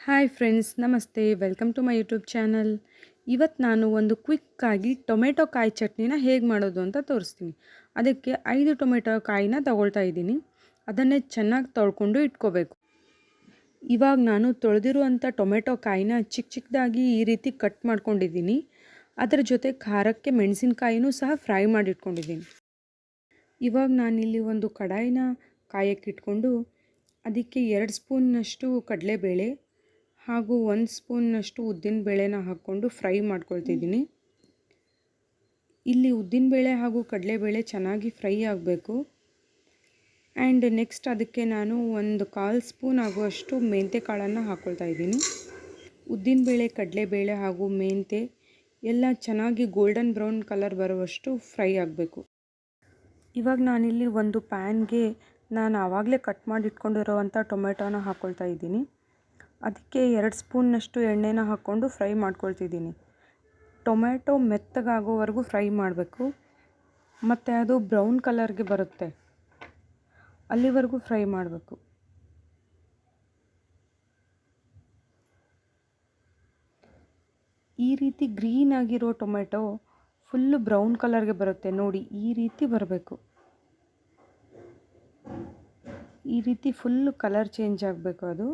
Hi friends, ನಮಸ್ತೆ. Welcome to my YouTube channel. ಇವತ್ತು ನಾನು ಒಂದು ಕ್ವಿಕ್ಕಾಗಿ ಟೊಮೆಟೊ ಕಾಯಿ ಚಟ್ನಿನ ಹೇಗೆ ಮಾಡೋದು ಅಂತ ತೋರಿಸ್ತೀನಿ. ಅದಕ್ಕೆ 5 ಟೊಮೆಟೊ ಕಾಯಿನ ತಗೊಳ್ತಾ ಇದ್ದೀನಿ. ಅದನ್ನೇ ಚೆನ್ನಾಗಿ ತೊಳ್ಕೊಂಡು ಇಟ್ಕೋಬೇಕು. ಇವಾಗ ನಾನು ತೊಳೆದಿರುವಂಥ ಟೊಮೆಟೊ ಕಾಯಿನ ಚಿಕ್ಕ ಚಿಕ್ಕದಾಗಿ ಈ ರೀತಿ ಕಟ್ ಮಾಡ್ಕೊಂಡಿದ್ದೀನಿ. ಅದರ ಜೊತೆ ಖಾರಕ್ಕೆ ಮೆಣಸಿನಕಾಯಿನೂ ಸಹ ಫ್ರೈ ಮಾಡಿಟ್ಕೊಂಡಿದ್ದೀನಿ. ಇವಾಗ ನಾನಿಲ್ಲಿ ಒಂದು ಕಡಾಯಿನ ಕಾಯಕ್ಕಿಟ್ಕೊಂಡು ಅದಕ್ಕೆ 2 ಸ್ಪೂನ್ನಷ್ಟು ಕಡಲೆಬೇಳೆ ಹಾಗೂ 1 ಸ್ಪೂನ್ನಷ್ಟು ಉದ್ದಿನಬೇಳೆನ ಹಾಕ್ಕೊಂಡು ಫ್ರೈ ಮಾಡ್ಕೊಳ್ತಿದ್ದೀನಿ. ಇಲ್ಲಿ ಉದ್ದಿನಬೇಳೆ ಹಾಗೂ ಕಡಲೆಬೇಳೆ ಚೆನ್ನಾಗಿ ಫ್ರೈ ಆಗಬೇಕು. ಆ್ಯಂಡ್ ನೆಕ್ಸ್ಟ್ ಅದಕ್ಕೆ ನಾನು ಒಂದು 1/4 ಸ್ಪೂನ್ ಆಗುವಷ್ಟು ಮೆಂತ್ಯ ಕಾಳನ್ನು ಹಾಕ್ಕೊಳ್ತಾ ಇದ್ದೀನಿ. ಉದ್ದಿನಬೇಳೆ, ಕಡಲೆಬೇಳೆ ಹಾಗೂ ಮೆಂತ್ಯ ಎಲ್ಲ ಚೆನ್ನಾಗಿ ಗೋಲ್ಡನ್ ಬ್ರೌನ್ ಕಲರ್ ಬರುವಷ್ಟು ಫ್ರೈ ಆಗಬೇಕು. ಇವಾಗ ನಾನಿಲ್ಲಿ ಒಂದು ಪ್ಯಾನ್ಗೆ ನಾನು ಆವಾಗಲೇ ಕಟ್ ಮಾಡಿ ಇಟ್ಕೊಂಡಿರೋವಂಥ ಟೊಮೆಟೊನ ಹಾಕ್ಕೊಳ್ತಾ ಇದ್ದೀನಿ. ಅದಕ್ಕೆ 2 ಸ್ಪೂನ್ನಷ್ಟು ಎಣ್ಣೆನ ಹಾಕ್ಕೊಂಡು ಫ್ರೈ ಮಾಡ್ಕೊಳ್ತಿದ್ದೀನಿ. ಟೊಮೆಟೊ ಮೆತ್ತಗಾಗೋವರೆಗೂ ಫ್ರೈ ಮಾಡಬೇಕು ಮತ್ತು ಅದು ಬ್ರೌನ್ ಕಲರ್ಗೆ ಬರುತ್ತೆ, ಅಲ್ಲಿವರೆಗೂ ಫ್ರೈ ಮಾಡಬೇಕು. ಈ ರೀತಿ ಗ್ರೀನ್ ಆಗಿರೋ ಟೊಮೆಟೊ ಫುಲ್ಲು ಬ್ರೌನ್ ಕಲರ್ಗೆ ಬರುತ್ತೆ ನೋಡಿ, ಈ ರೀತಿ ಬರಬೇಕು. ಈ ರೀತಿ ಫುಲ್ಲು ಕಲರ್ ಚೇಂಜ್ ಆಗಬೇಕು. ಅದು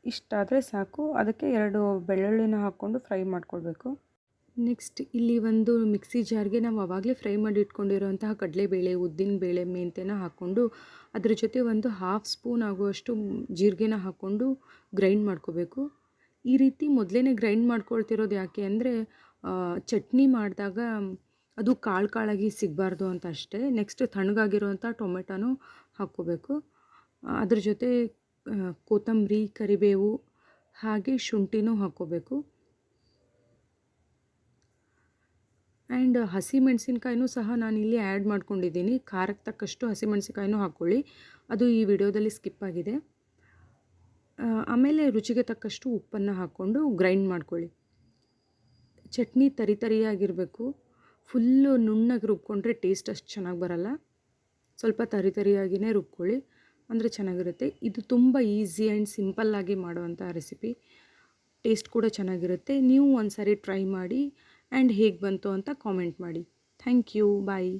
ಇಷ್ಟಾದರೆ ಸಾಕು. ಅದಕ್ಕೆ 2 ಬೆಳ್ಳುಳ್ಳಿನ ಹಾಕ್ಕೊಂಡು ಫ್ರೈ ಮಾಡ್ಕೊಳ್ಬೇಕು. ನೆಕ್ಸ್ಟ್ ಇಲ್ಲಿ ಒಂದು ಮಿಕ್ಸಿ ಜಾರ್ಗೆ ನಾವು ಆವಾಗಲೇ ಫ್ರೈ ಮಾಡಿ ಇಟ್ಕೊಂಡಿರೋಂತಹ ಕಡಲೆಬೇಳೆ, ಉದ್ದಿನಬೇಳೆ, ಮೆಂತ್ಯನ ಹಾಕ್ಕೊಂಡು ಅದ್ರ ಜೊತೆ ಒಂದು 1/2 ಸ್ಪೂನ್ ಆಗುವಷ್ಟು ಜೀರಿಗೆನ ಹಾಕ್ಕೊಂಡು ಗ್ರೈಂಡ್ ಮಾಡ್ಕೋಬೇಕು. ಈ ರೀತಿ ಮೊದಲೇ ಗ್ರೈಂಡ್ ಮಾಡ್ಕೊಳ್ತಿರೋದು ಯಾಕೆ ಅಂದರೆ ಚಟ್ನಿ ಮಾಡಿದಾಗ ಅದು ಕಾಳು ಕಾಳಾಗಿ ಸಿಗಬಾರ್ದು ಅಂತ ಅಷ್ಟೇ. ನೆಕ್ಸ್ಟ್ ತಣ್ಣಗಾಗಿರೋಂಥ ಟೊಮೆಟೊನೂ ಹಾಕ್ಕೋಬೇಕು. ಅದ್ರ ಜೊತೆ ಕೊತ್ತಂಬರಿ, ಕರಿಬೇವು ಹಾಗೆ ಶುಂಠಿನೂ ಹಾಕ್ಕೋಬೇಕು. ಆ್ಯಂಡ್ ಹಸಿಮೆಣಸಿನ್ಕಾಯಿನೂ ಸಹ ನಾನಿಲ್ಲಿ ಆ್ಯಡ್ ಮಾಡ್ಕೊಂಡಿದ್ದೀನಿ. ಖಾರಕ್ಕೆ ತಕ್ಕಷ್ಟು ಹಸಿಮೆಣಸಿನ್ಕಾಯಿನೂ ಹಾಕ್ಕೊಳ್ಳಿ, ಅದು ಈ ವಿಡಿಯೋದಲ್ಲಿ ಸ್ಕಿಪ್ ಆಗಿದೆ. ಆಮೇಲೆ ರುಚಿಗೆ ತಕ್ಕಷ್ಟು ಉಪ್ಪನ್ನು ಹಾಕ್ಕೊಂಡು ಗ್ರೈಂಡ್ ಮಾಡ್ಕೊಳ್ಳಿ. ಚಟ್ನಿ ತರಿಯಾಗಿರಬೇಕು. ಫುಲ್ಲು ನುಣ್ಣಗೆ ರುಬ್ಕೊಂಡ್ರೆ ಟೇಸ್ಟ್ ಅಷ್ಟು ಚೆನ್ನಾಗಿ ಬರಲ್ಲ. ಸ್ವಲ್ಪ ತರಿಯಾಗಿಯೇ ರುಬ್ಕೊಳ್ಳಿ, ಅಂದರೆ ಚೆನ್ನಾಗಿರುತ್ತೆ. ಇದು ತುಂಬ ಈಸಿ ಆ್ಯಂಡ್ ಸಿಂಪಲ್ಲಾಗಿ ಮಾಡುವಂಥ ರೆಸಿಪಿ. ಟೇಸ್ಟ್ ಕೂಡ ಚೆನ್ನಾಗಿರುತ್ತೆ. ನೀವು ಒಂದು ಸಾರಿ ಟ್ರೈ ಮಾಡಿ ಆ್ಯಂಡ್ ಹೇಗೆ ಬಂತು ಅಂತ ಕಾಮೆಂಟ್ ಮಾಡಿ. Thank you. ಬಾಯ್.